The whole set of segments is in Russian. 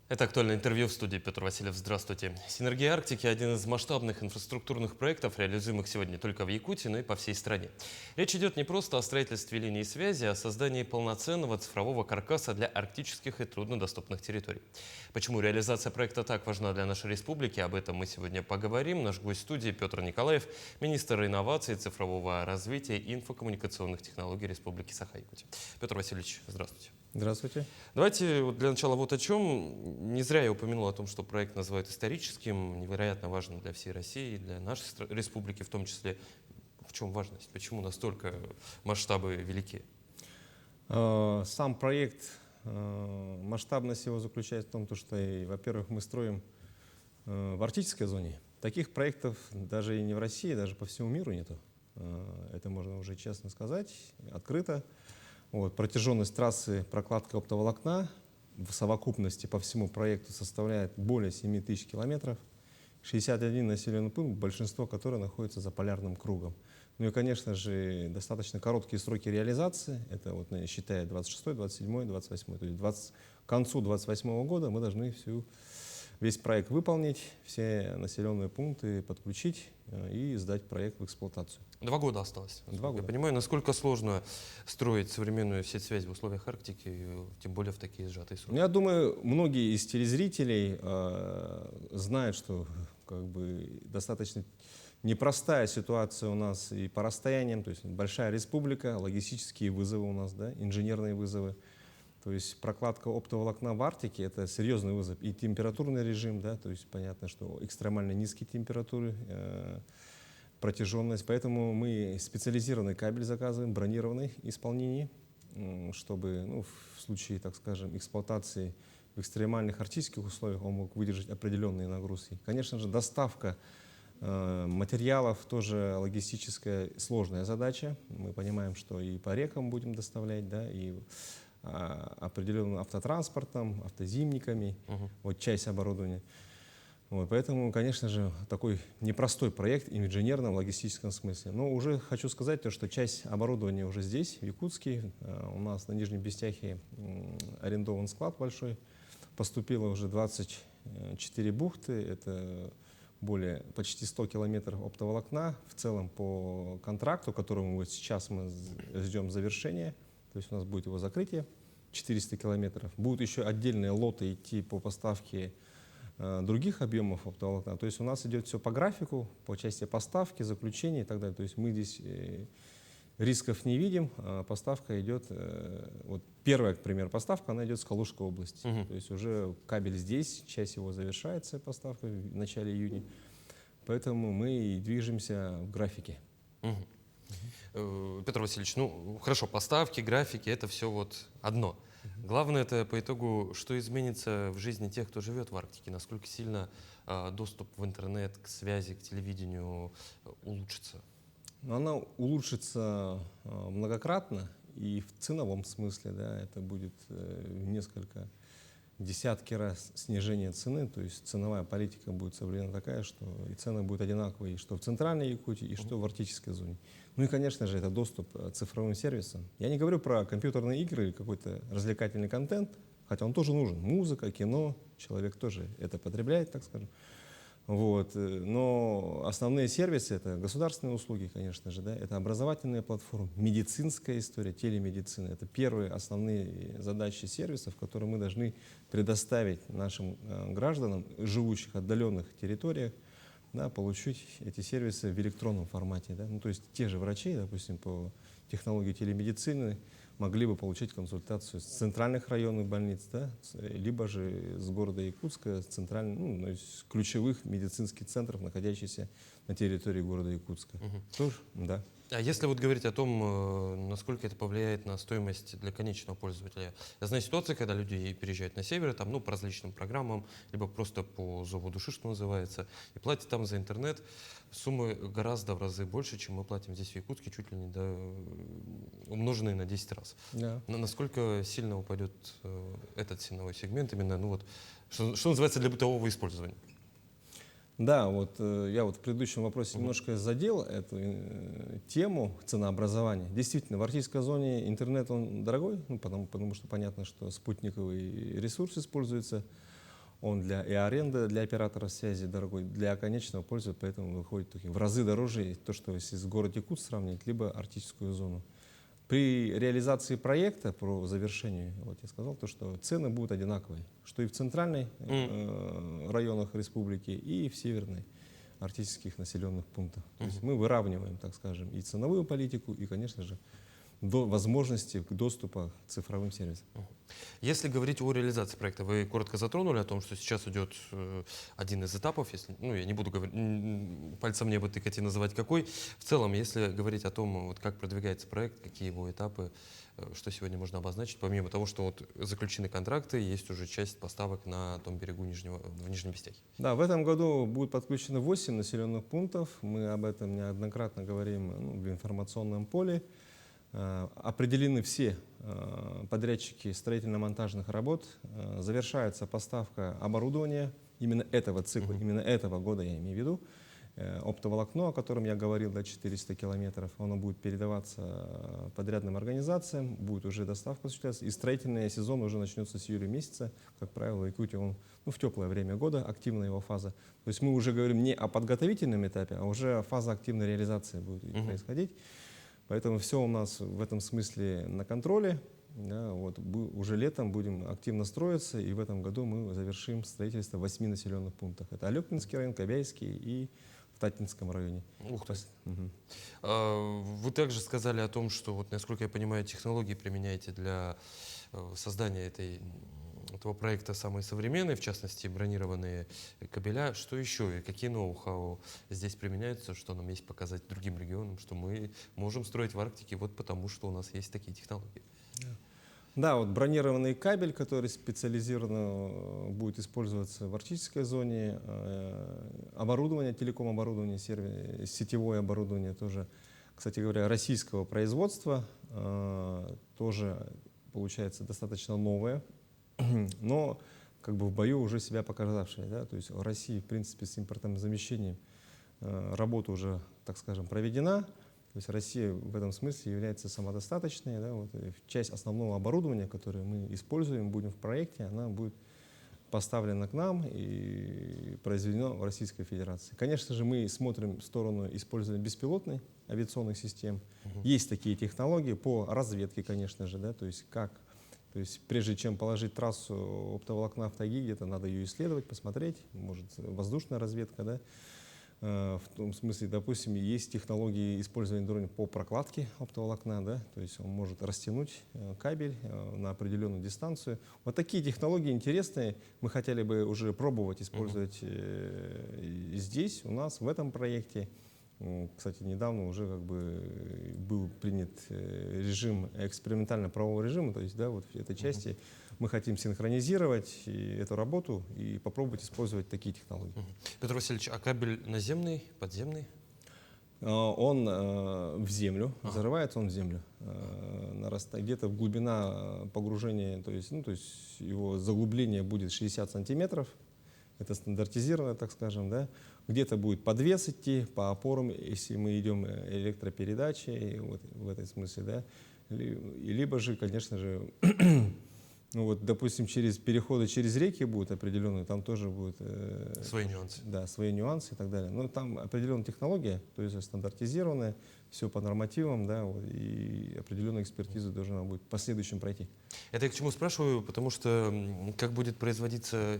Это актуальное интервью в студии. Петр Васильев. Здравствуйте. Синергия Арктики – один из масштабных инфраструктурных проектов, реализуемых сегодня не только в Якутии, но и по всей стране. Речь идет не просто о строительстве линии связи, а о создании полноценного цифрового каркаса для арктических и труднодоступных территорий. Почему реализация проекта так важна для нашей республики, об этом мы сегодня поговорим. Наш гость студии Петр Николаев, министр инноваций, цифрового развития и инфокоммуникационных технологий Республики Саха-Якутия. Петр Васильевич, здравствуйте. Здравствуйте. Давайте для начала вот о чем. Не зря я упомянул о том, что проект называют историческим, невероятно важным для всей России, для нашей республики в том числе. В чем важность? Почему настолько масштабы велики? Сам проект, масштабность его заключается в том, что, во-первых, мы строим в арктической зоне. Таких проектов даже и не в России, даже по всему миру нету. Это можно уже честно сказать, открыто. Вот, протяженность трассы прокладка оптоволокна в совокупности по всему проекту составляет более 7 тысяч километров. 61 населенный пункт, большинство которых находится за полярным кругом. Ну и, конечно же, достаточно короткие сроки реализации. Это, вот, считая 26, 27, 28. То есть к концу 28 года мы должны весь проект выполнить, все населенные пункты подключить и сдать проект в эксплуатацию. 2 года осталось. 2 года. Я понимаю, насколько сложно строить современную сеть связи в условиях Арктики, тем более в такие сжатые сроки. Я думаю, многие из телезрителей знают, что достаточно непростая ситуация у нас и по расстояниям, то есть большая республика, логистические вызовы у нас, да, инженерные вызовы. То есть прокладка оптоволокна в Арктике — это серьезный вызов. И температурный режим, да, то есть понятно, что экстремально низкие температуры, протяженность. Поэтому мы специализированный кабель заказываем, бронированный исполнение, чтобы в случае, так скажем, эксплуатации в экстремальных арктических условиях он мог выдержать определенные нагрузки. Конечно же, доставка материалов тоже логистическая сложная задача. Мы понимаем, что и по рекам будем доставлять, да, и определенным автотранспортом, автозимниками, вот часть оборудования. Вот, поэтому, конечно же, такой непростой проект и в инженерном, логистическом смысле. Но уже хочу сказать, что часть оборудования уже здесь, в Якутске. У нас на Нижнем Бестяхе арендован склад большой. Поступило уже 24 бухты. Это почти 100 километров оптоволокна. В целом по контракту, которому вот сейчас мы ждем завершения, то есть у нас будет его закрытие, 400 километров. Будут еще отдельные лоты идти по поставке других объемов оптоволокна. То есть у нас идет все по графику, по части поставки, заключения и так далее. То есть мы здесь рисков не видим. Поставка идет, вот первая, к примеру, поставка, она идет с Калужской области. То есть уже кабель здесь, часть его завершается, поставка в начале июня. Поэтому мы и движемся в графике. Петр Васильевич, хорошо, поставки, графики — это все вот одно. Главное — это по итогу, что изменится в жизни тех, кто живет в Арктике, насколько сильно доступ в интернет, к связи, к телевидению улучшится. Она улучшится многократно и в ценовом смысле, да, это будет несколько десятки раз снижение цены, то есть ценовая политика будет соблюдена такая, что и цены будут одинаковые, что в центральной Якутии, и что в арктической зоне. Ну и, конечно же, это доступ к цифровым сервисам. Я не говорю про компьютерные игры или какой-то развлекательный контент, хотя он тоже нужен. Музыка, кино, человек тоже это потребляет, так скажем. Вот. Но основные сервисы — это государственные услуги, конечно же, да, это образовательные платформы, медицинская история, телемедицина. Это первые основные задачи сервисов, которые мы должны предоставить нашим гражданам, живущих в отдаленных территориях, да, получить эти сервисы в электронном формате. Да. Ну, то есть те же врачи, допустим, по технологии телемедицины могли бы получить консультацию с центральных районных больниц, да, либо же с города Якутска, с ключевых медицинских центров, находящихся на территории города Якутска. Тоже, да. А если вот говорить о том, насколько это повлияет на стоимость для конечного пользователя? Я знаю ситуации, когда люди переезжают на север, там, по различным программам, либо просто по зову души, что называется, и платят там за интернет суммы гораздо в разы больше, чем мы платим здесь в Якутске, чуть ли не умноженные на 10 раз. Да. Насколько сильно упадет этот ценовой сегмент, именно, что называется, для бытового использования? Да, я в предыдущем вопросе немножко задел эту тему ценообразования. Действительно, в арктической зоне интернет он дорогой, потому что понятно, что спутниковый ресурс используется. Он для и аренды для оператора связи дорогой, для конечного пользователя, поэтому выходит в разы дороже то, что если с город Якутск сравнить, либо арктическую зону. При реализации проекта по завершению, вот я сказал, то, что цены будут одинаковые, что и в центральной районах республики, и в северной арктических населенных пунктах. То есть мы выравниваем, так скажем, и ценовую политику, и, конечно же, до возможности доступа к цифровым сервисам. Если говорить о реализации проекта, вы коротко затронули о том, что сейчас идет один из этапов, если, ну, я не буду пальцем в небо тыкать и называть какой. В целом, если говорить о том, вот, как продвигается проект, какие его этапы, что сегодня можно обозначить, помимо того, что вот заключены контракты, есть уже часть поставок на том берегу в Нижнем Бестяхе. Да, в этом году будет подключено 8 населенных пунктов. Мы об этом неоднократно говорим в информационном поле. Определены все подрядчики строительно-монтажных работ. Завершается поставка оборудования именно этого цикла, именно этого года, я имею в виду. Оптоволокно, о котором я говорил, до 400 километров, оно будет передаваться подрядным организациям, будет уже доставка осуществляться. И строительный сезон уже начнется с июля месяца. Как правило, в Якутии он в теплое время года, активная его фаза. То есть мы уже говорим не о подготовительном этапе, а уже фаза активной реализации будет происходить. Поэтому все у нас в этом смысле на контроле. Да, вот, уже летом будем активно строиться, и в этом году мы завершим строительство в 8 населенных пунктах. Это Алекпинский район, Кобяйский и в Татинском районе. Ух ты. Вы также сказали о том, что, вот, насколько я понимаю, технологии применяете для создания этого проекта самые современные, в частности, бронированные кабеля. Что еще и какие ноу-хау здесь применяются, что нам есть показать другим регионам, что мы можем строить в Арктике вот потому, что у нас есть такие технологии? Да, вот бронированный кабель, который специализированно будет использоваться в арктической зоне, оборудование, телеком-оборудование, сетевое оборудование тоже, кстати говоря, российского производства, тоже получается достаточно новое, но как бы в бою уже себя показавшее. Да? То есть в России, в принципе, с импортным замещением работа уже, так скажем, проведена. То есть Россия в этом смысле является самодостаточной. Да? Вот, часть основного оборудования, которое мы используем, будем в проекте, она будет поставлена к нам и произведена в Российской Федерации. Конечно же, мы смотрим в сторону использования беспилотных авиационных систем. Есть такие технологии по разведке, конечно же, да? То есть прежде чем положить трассу оптоволокна в тайге, где-то надо ее исследовать, посмотреть, может воздушная разведка, да? В том смысле, допустим, есть технологии использования дрона по прокладке оптоволокна, да? То есть он может растянуть кабель на определенную дистанцию. Вот такие технологии интересные, мы хотели бы уже пробовать использовать здесь, у нас, в этом проекте. Кстати, недавно уже как бы был принят режим экспериментально-правового режима, то есть, да, вот в этой части мы хотим синхронизировать эту работу и попробовать использовать такие технологии. Петр Васильевич, а кабель наземный, подземный? Он в землю, зарывается он в землю, где-то глубина погружения, то есть его заглубление будет 60 сантиметров. Это стандартизировано, так скажем, да. Где-то будет подвес идти по опорам, если мы идем электропередачей, вот в этом смысле, да. Либо же, конечно же, ну вот, допустим, переходы через реки будут определенные, там тоже будут свои нюансы. Да, свои нюансы и так далее. Но там определенная технология, то есть стандартизированная, все по нормативам, да, вот, и определенную экспертизу должна будет в последующем пройти. Это я к чему спрашиваю, потому что как будет производиться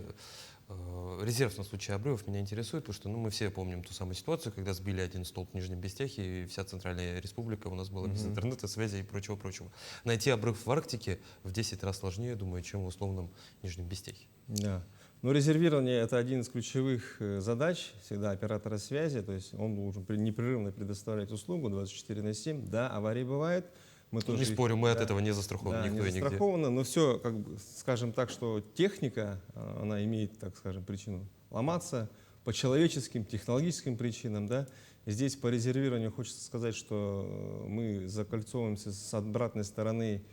резерв на случай обрывов, меня интересует, потому что мы все помним ту самую ситуацию, когда сбили один столб в Нижнем Бестяхе, и вся Центральная Республика у нас была без интернета, связи и прочего-прочего. Найти обрыв в Арктике в 10 раз сложнее, думаю, чем в условном Нижнем Бестяхе. Да. Но резервирование — это один из ключевых задач всегда оператора связи, то есть он должен непрерывно предоставлять услугу 24/7. Да, аварии бывают. Мы тоже не спорю, мы от этого не застрахованы, да, никто не и нигде. застрахованы, но все, как бы, скажем так, что техника, она имеет, так скажем, причину ломаться по человеческим, технологическим причинам, да. И здесь по резервированию хочется сказать, что мы закольцовываемся с обратной стороны,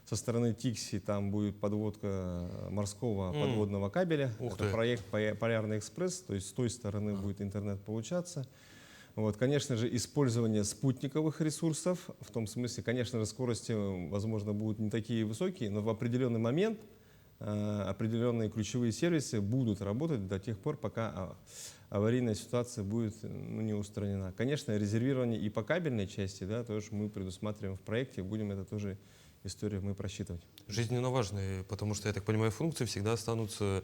со стороны Тикси, там будет подводка морского подводного кабеля. Это проект «Полярный экспресс», то есть с той стороны будет интернет получаться. Вот, конечно же, использование спутниковых ресурсов, в том смысле, конечно же, скорости, возможно, будут не такие высокие, но в определенный момент определенные ключевые сервисы будут работать до тех пор, пока аварийная ситуация будет не устранена. Конечно, резервирование и по кабельной части, да, тоже мы предусматриваем в проекте, будем это тоже историю мы просчитывать. Жизненно важные, потому что, я так понимаю, функции всегда останутся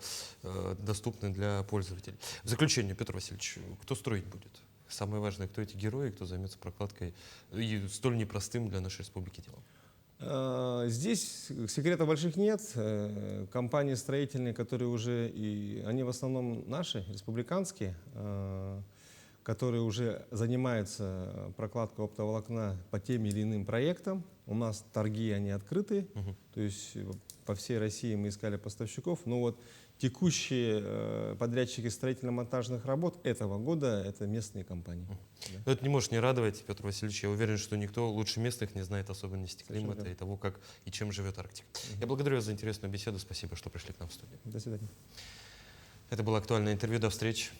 доступны для пользователей. В заключение, Петр Васильевич, кто строить будет? Самое важное, кто эти герои, кто займется прокладкой и столь непростым для нашей республики делом? Здесь секретов больших нет. Компании строительные, которые уже, и они в основном наши, республиканские, которые уже занимаются прокладкой оптоволокна по тем или иным проектам. У нас торги, они открыты, то есть по всей России мы искали поставщиков. Но вот текущие подрядчики строительно-монтажных работ этого года — это местные компании. Но это не может не радовать, Петр Васильевич. Я уверен, что никто лучше местных не знает особенностей климата и того, как и чем живет Арктика. Я благодарю вас за интересную беседу. Спасибо, что пришли к нам в студию. До свидания. Это было актуальное интервью. До встречи.